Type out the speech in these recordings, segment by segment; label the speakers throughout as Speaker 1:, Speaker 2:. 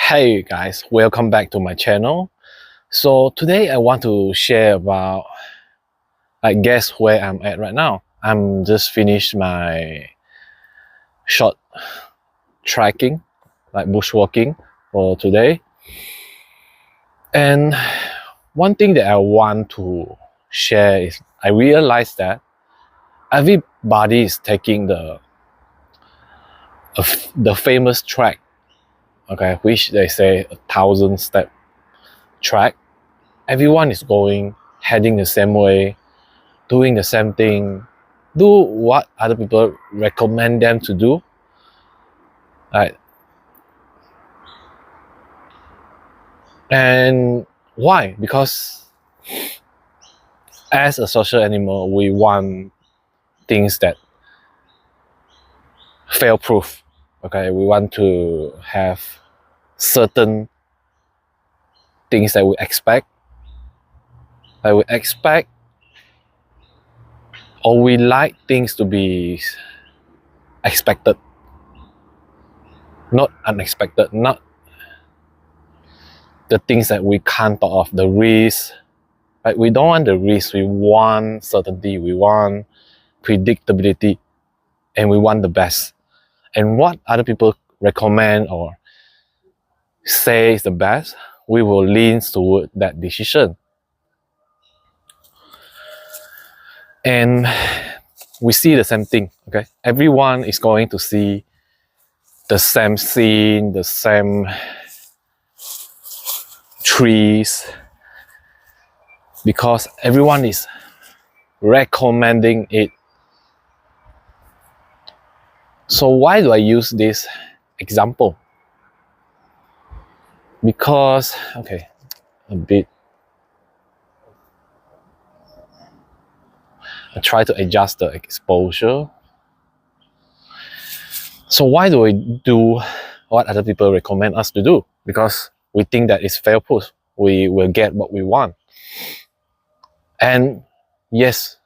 Speaker 1: Hey guys, welcome back to my channel. So today I want to share about, I guess, where I'm at right now. I'm just finished my short trekking, like bushwalking for today. And one thing that I want to share is I realized that everybody is taking the famous trek, okay, which they say 1,000-step trek. Everyone is heading the same way, doing the same thing, do what other people recommend them to do. Right? And why? Because as a social animal, we want things that fail proof. Okay, we want to have certain things that we expect. Or we like things to be expected, not unexpected, not the things that we can't thought of, the risk. Right? We don't want the risk, we want certainty, we want predictability, and we want the best. And what other people recommend or say is the best, we will lean toward that decision. And we see the same thing, okay? Everyone is going to see the same scene, the same trees, because everyone is recommending it. So why do I use this example? Because, okay, I try to adjust the exposure. So why do we do what other people recommend us to do? Because we think that it's fail proof. We will get what we want. And yes,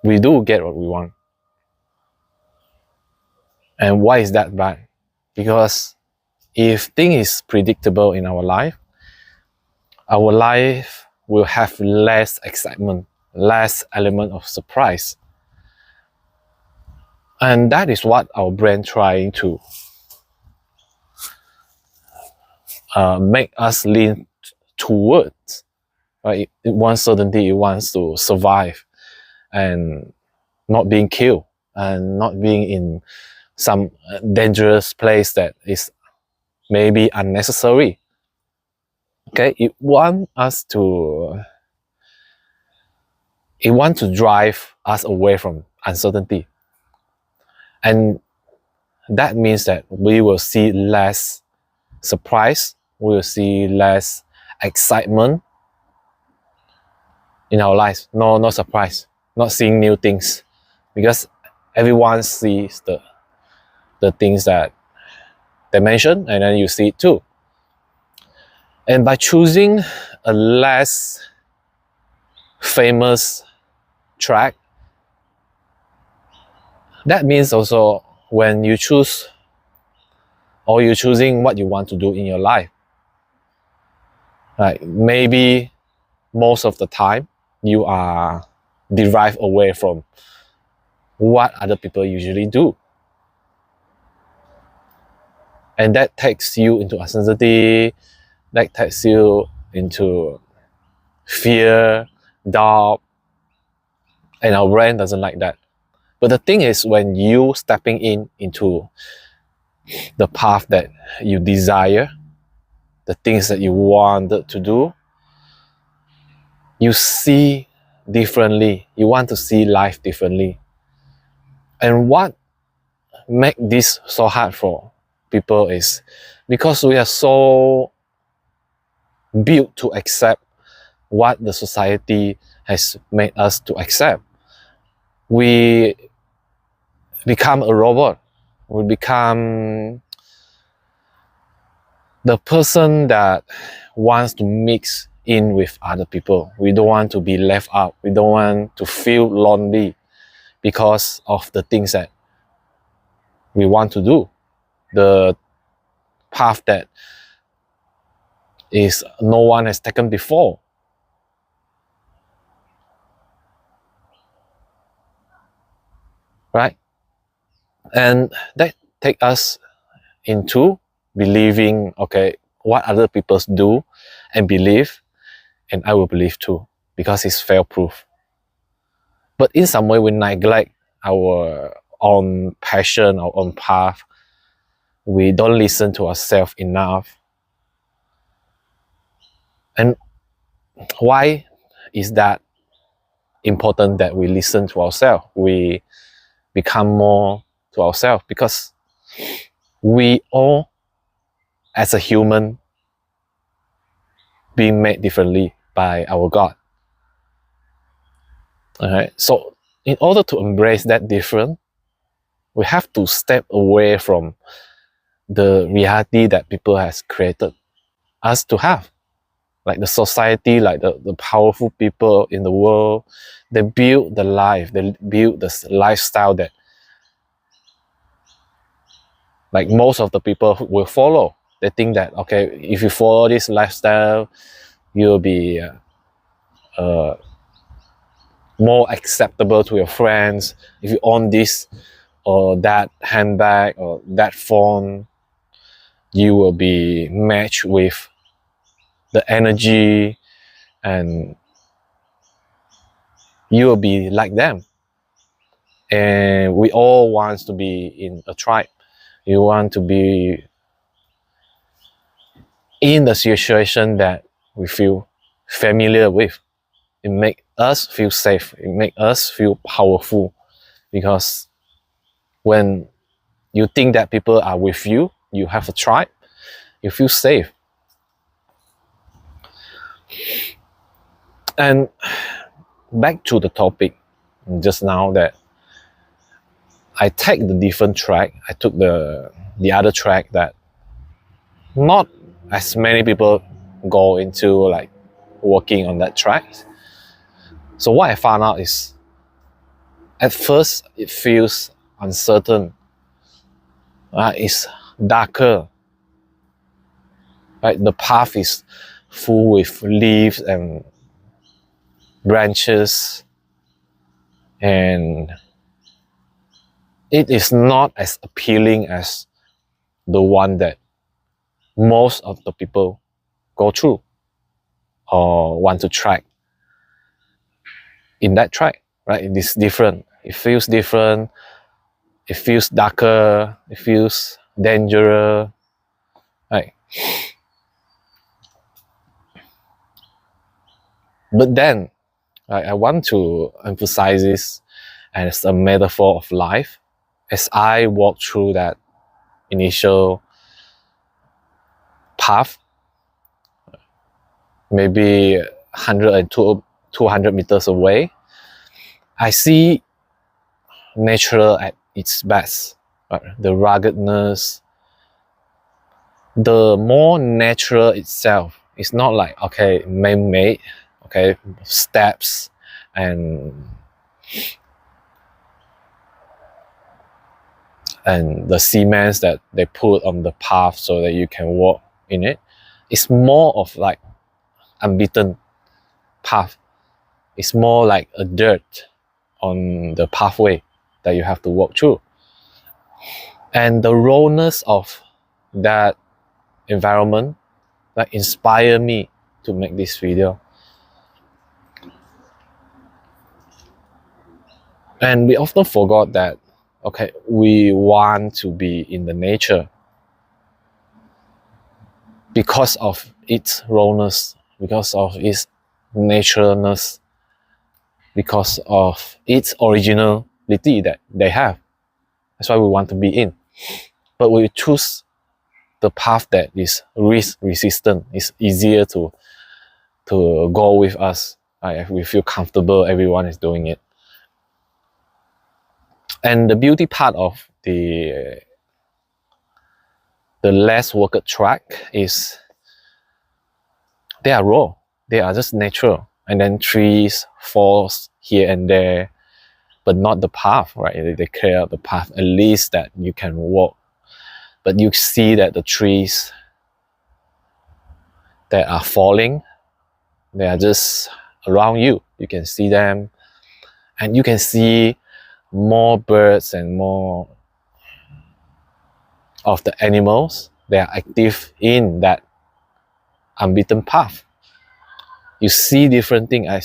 Speaker 1: we do get what we want. And why is that bad? Because if thing is predictable in our life will have less excitement, less element of surprise. And that is what our brain trying to make us lean towards. Right? It wants certainty, it wants to survive and not being killed and not being in some dangerous place that is maybe unnecessary. Okay, it wants to drive us away from uncertainty. And that means that we will see less surprise, we will see less excitement in our lives. No surprise, not seeing new things, because everyone sees the things that they mention, and then you see it too. And by choosing a less famous track, that means also when you choose or you're choosing what you want to do in your life, like maybe most of the time you are derived away from what other people usually do, and that takes you into uncertainty, that takes you into fear, doubt, and our brain doesn't like that. But the thing is, when you stepping into the path that you desire, the things that you wanted to do, you see differently. You want to see life differently. And what makes this so hard for people is because we are so built to accept what the society has made us to accept. We become a robot. We become the person that wants to mix in with other people. We don't want to be left out. We don't want to feel lonely because of the things that we want to do, the path that is no one has taken before. Right? And that take us into believing, okay, what other people do and believe, and I will believe too, because it's fail proof. But in some way, we neglect our own passion, our own path. We don't listen to ourselves enough. And why is that important that we listen to ourselves? We become more to ourselves because we all, as a human, being made differently by our God. Alright, so in order to embrace that difference, we have to step away from the reality that people has created us to have. Like the society, like the powerful people in the world, they build the life, they build the lifestyle that like most of the people will follow. They think that, okay, if you follow this lifestyle, you'll be more acceptable to your friends. If you own this or that handbag or that phone, you will be matched with the energy and you will be like them. And we all want to be in a tribe. You want to be in the situation that we feel familiar with. It makes us feel safe. It makes us feel powerful, because when you think that people are with you, you have a tribe, you feel safe. And back to the topic just now, that I take the different track. I took the other track that not as many people go into, like working on that track. So what I found out is, at first it feels uncertain. It's darker. Right? The path is full with leaves and branches, and it is not as appealing as the one that most of the people go through or want to track. In that track, right? It is different. It feels different. It feels darker. It feels dangerous. Right? But then, I want to emphasize this as a metaphor of life. As I walk through that initial path, maybe 100 and 200 meters away, I see nature at its best. Right? The ruggedness, the more natural itself. It's not like, okay, man-made, okay, steps and the cements that they put on the path so that you can walk in it. It's more of like unbeaten path. It's more like a dirt on the pathway that you have to walk through. And the rawness of that environment that inspired me to make this video. And we often forgot that, okay, we want to be in the nature because of its rawness, because of its naturalness, because of its originality that they have. That's why we want to be in. But we choose the path that is risk resistant. It's easier to go with us. We feel comfortable, everyone is doing it. And the beauty part of the less worked track is they are raw. They are just natural. And then trees falls here and there, but not the path, right? They clear out the path, at least that you can walk but you see that the trees that are falling, they are just around you. You can see them, and you can see more birds and more of the animals. They are active in that unbeaten path. You see different things. I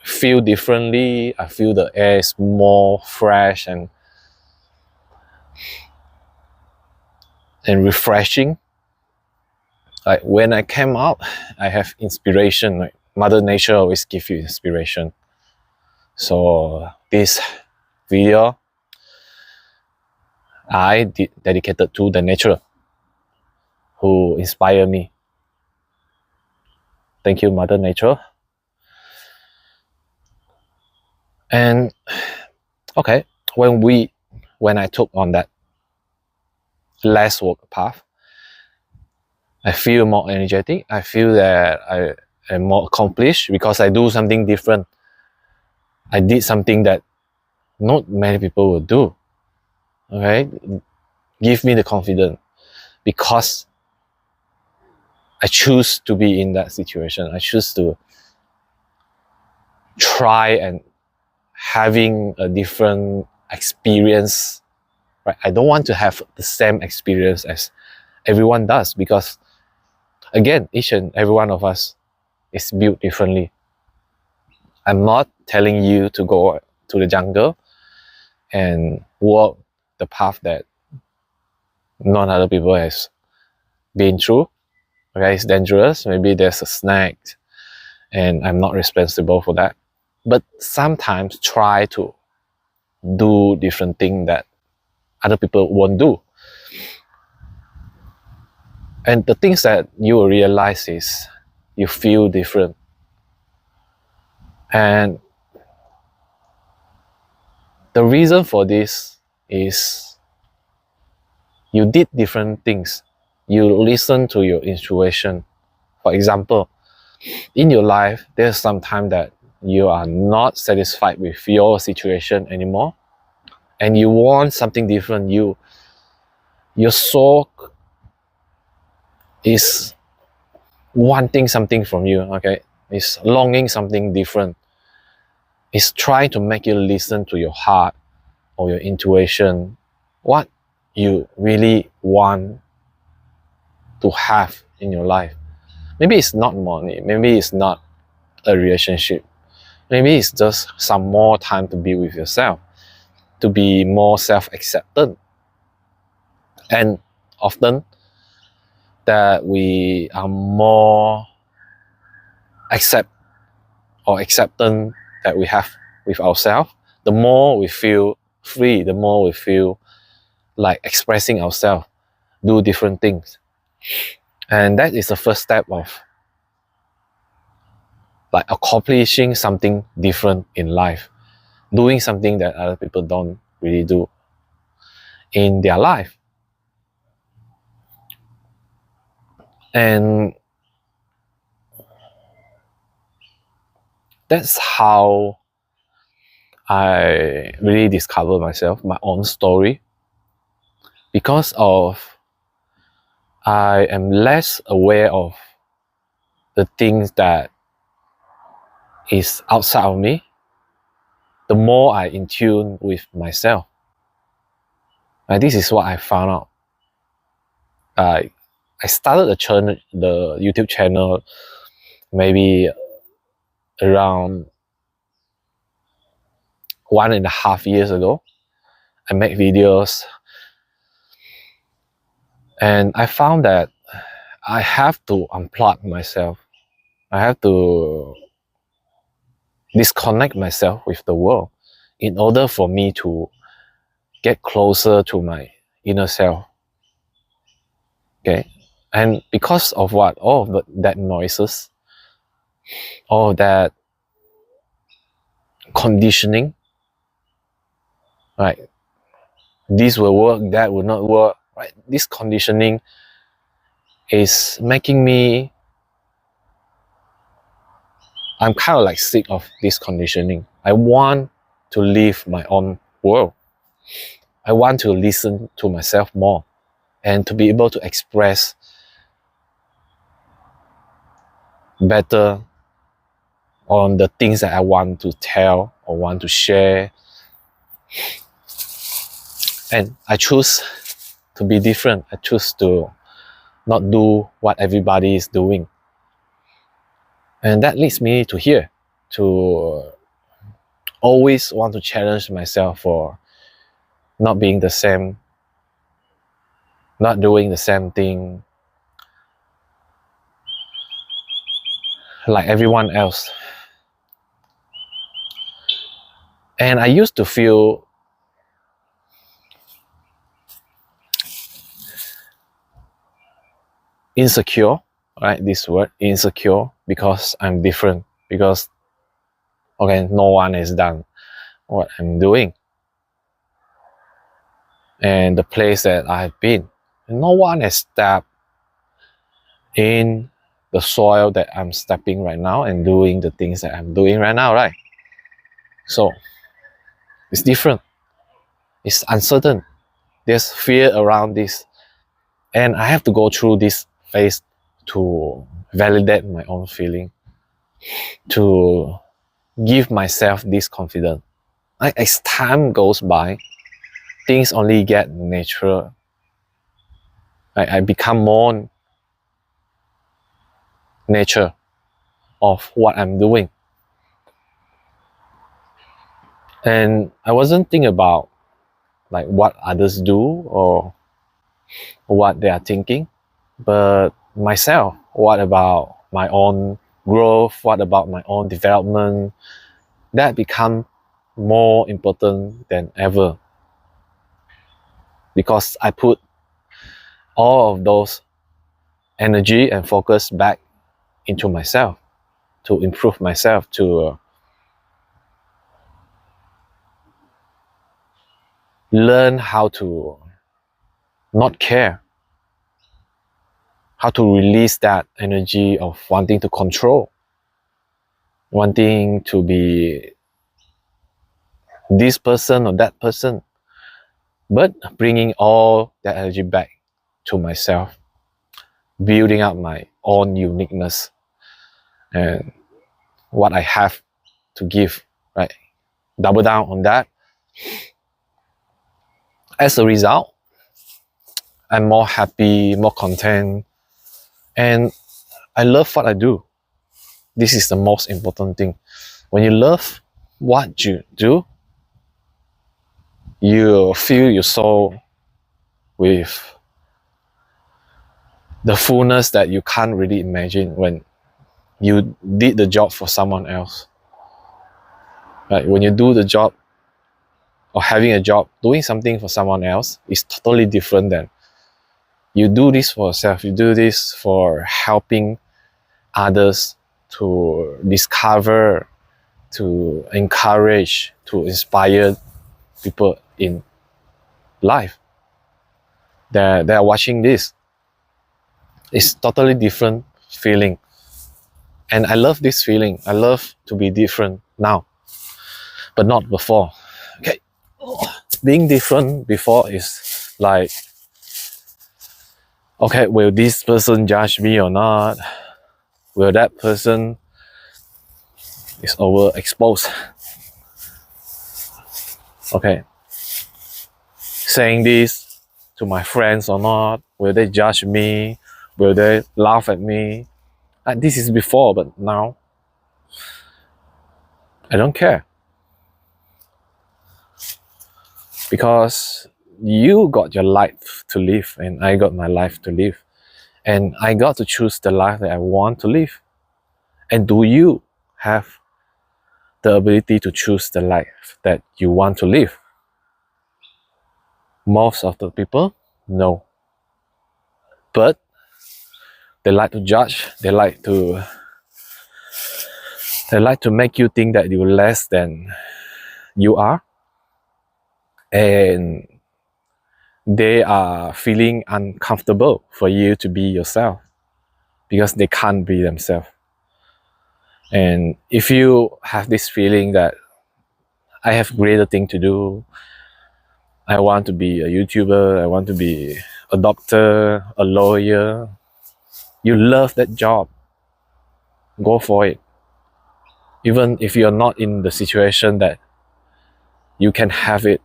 Speaker 1: feel differently. I feel the air is more fresh and refreshing. Like when I came out, I have inspiration. Like Mother Nature always gives you inspiration. So this video I dedicated to the nature who inspire me. Thank you, Mother Nature. And okay, when I took on that less work path, I feel more energetic. I feel that I am more accomplished because I do something different. I did something that not many people will do. Okay, give me the confidence because I choose to be in that situation. I choose to try and having a different experience. Right? I don't want to have the same experience as everyone does because, again, each and every one of us is built differently. I'm not telling you to go to the jungle and walk the path that none other people has been through. Okay, it's dangerous. Maybe there's a snake and I'm not responsible for that. But sometimes try to do different things that other people won't do. And the things that you will realize is you feel different. And the reason for this is you did different things. You listen to your intuition. For example, in your life, there's some time that you are not satisfied with your situation anymore, and you want something different. Your soul is wanting something from you. Okay, it's longing something different. It's trying to make you listen to your heart or your intuition, what you really want to have in your life. Maybe it's not money, maybe it's not a relationship, maybe it's just some more time to be with yourself, to be more self-acceptant. And often that we are more acceptant that we have with ourselves, the more we feel free, the more we feel like expressing ourselves, do different things. And that is the first step of like accomplishing something different in life, doing something that other people don't really do in their life. And that's how I really discovered myself, my own story, because of I am less aware of the things that is outside of me, the more I in tune with myself. And this is what I found out. I started the YouTube channel maybe around 1.5 years ago. I make videos and I found that I have to unplug myself. I have to disconnect myself with the world in order for me to get closer to my inner self. Okay, and because of what? All of that noises, all of that conditioning, right? This will work, that will not work, right? This conditioning is making me, I'm kind of like sick of this conditioning. I want to live my own world. I want to listen to myself more and to be able to express better on the things that I want to tell or want to share. And I choose to be different. I choose to not do what everybody is doing. And that leads me to here, to always want to challenge myself for not being the same, not doing the same thing like everyone else. And I used to feel insecure, right? This word, insecure, because I'm different, because, okay, no one has done what I'm doing. And the place that I've been, no one has stepped in the soil that I'm stepping right now and doing the things that I'm doing right now, right? So it's different. It's uncertain. There's fear around this. And I have to go through this phase to validate my own feeling, to give myself this confidence. As time goes by, things only get natural. I become more nature of what I'm doing. And I wasn't thinking about like what others do or what they are thinking, but myself. What about my own growth? What about my own development? That become more important than ever, because I put all of those energy and focus back into myself, to improve myself, to learn how to not care, how to release that energy of wanting to control, wanting to be this person or that person, but bringing all that energy back to myself, building up my own uniqueness and what I have to give, right? Double down on that. As a result, I'm more happy, more content, and I love what I do. This is the most important thing. When you love what you do, you fill your soul with the fullness that you can't really imagine when you did the job for someone else. Right? When you do the job or having a job, doing something for someone else is totally different than you do this for yourself. You do this for helping others to discover, to encourage, to inspire people in life that are watching this. It's totally different feeling. And I love this feeling. I love to be different now, but not before. Okay, being different before is like, okay, will this person judge me or not? Will that person is overexposed? Okay, saying this to my friends or not? Will they judge me? Will they laugh at me? This is before, but now I don't care, because you got your life to live and I got my life to live, and I got to choose the life that I want to live. And do you have the ability to choose the life that you want to live? Most of the people, no. But they like to judge. They like to make you think that you're less than you are, and they are feeling uncomfortable for you to be yourself because they can't be themselves. And if you have this feeling that I have greater thing to do, I want to be a YouTuber, I want to be a doctor, a lawyer. You love that job, go for it. Even if you're not in the situation that you can have it,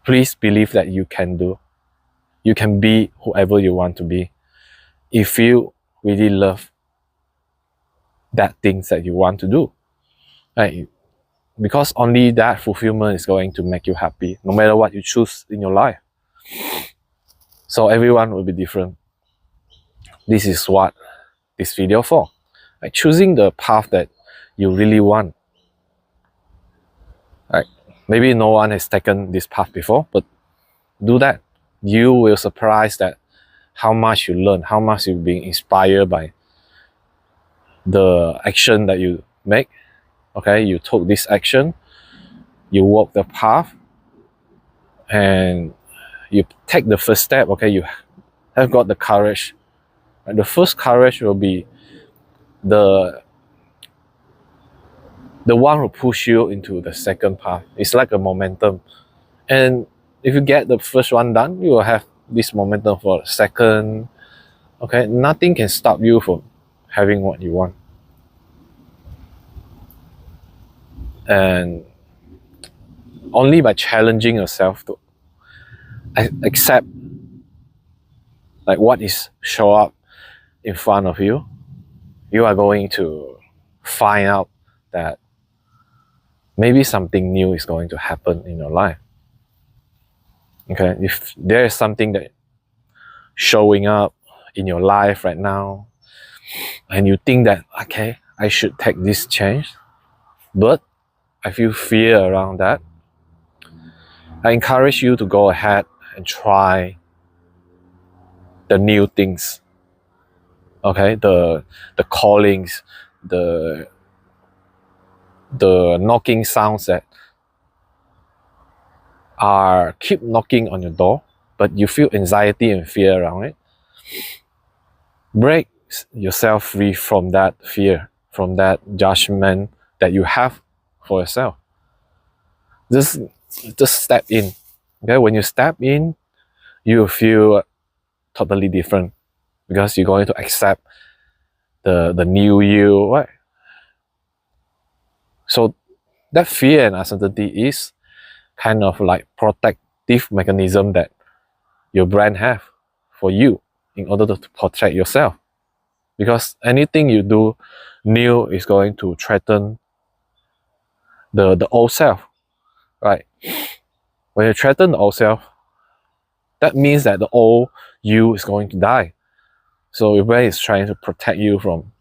Speaker 1: please believe that you can do. You can be whoever you want to be if you really love that things that you want to do, right? Because only that fulfillment is going to make you happy, no matter what you choose in your life. So everyone will be different. This is what this video for, like choosing the path that you really want. Right? Maybe no one has taken this path before, but do that. You will surprise that how much you learn, how much you're being inspired by the action that you make. Okay, you took this action, you walk the path, and you take the first step. Okay, you have got the courage. And the first courage will be the one who push you into the second path. It's like a momentum, and if you get the first one done, you will have this momentum for the second. Okay, nothing can stop you from having what you want. And only by challenging yourself to accept like what is show up in front of you, you are going to find out that maybe something new is going to happen in your life. Okay, if there is something that showing up in your life right now and you think that, okay, I should take this change, but I feel fear around that, I encourage you to go ahead and try the new things. Okay, the callings, the knocking sounds that are keep knocking on your door, but you feel anxiety and fear around it. Break yourself free from that fear, from that judgment that you have for yourself. Just step in. Okay, when you step in, you feel totally different because you're going to accept the new you, right? So that fear and uncertainty is kind of like protective mechanism that your brain have for you in order to protect yourself. Because anything you do new is going to threaten the old self, right? When you threaten the old self, that means that the old you is going to die. So your brain is trying to protect you from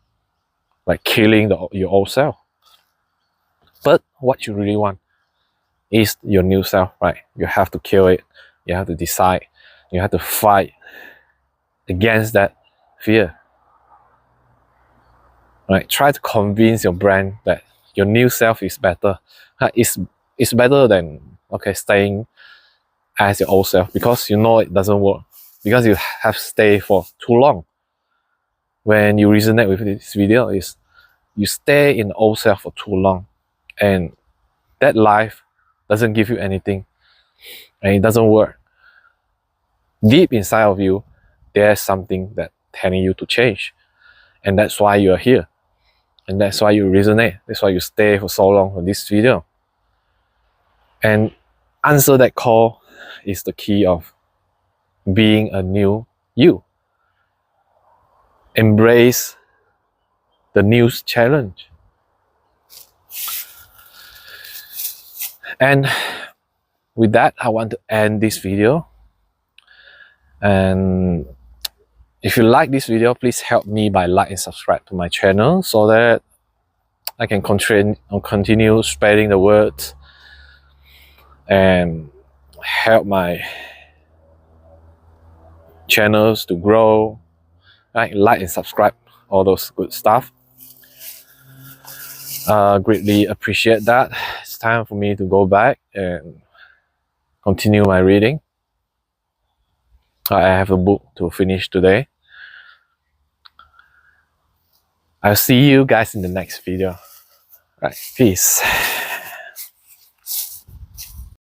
Speaker 1: like killing your old self. But what you really want is your new self, right? You have to kill it. You have to decide. You have to fight against that fear. Right? Try to convince your brain that your new self is better. It's better than staying as your old self, because you know it doesn't work. Because you have stayed for too long. When you resonate with this video, is you stay in the old self for too long, and that life doesn't give you anything, and it doesn't work. Deep inside of you, there's something that telling you to change, and that's why you're here, and that's why you resonate. That's why you stay for so long for this video. And answer that call is the key of being a new you. Embrace the new challenge. And with that, I want to end this video. And if you like this video, please help me by like and subscribe to my channel so that I can continue spreading the word and help my channels to grow. Like and subscribe, all those good stuff. Greatly appreciate that. It's time for me to go back and continue my reading. I have a book to finish today. I'll see you guys in the next video. Right, peace.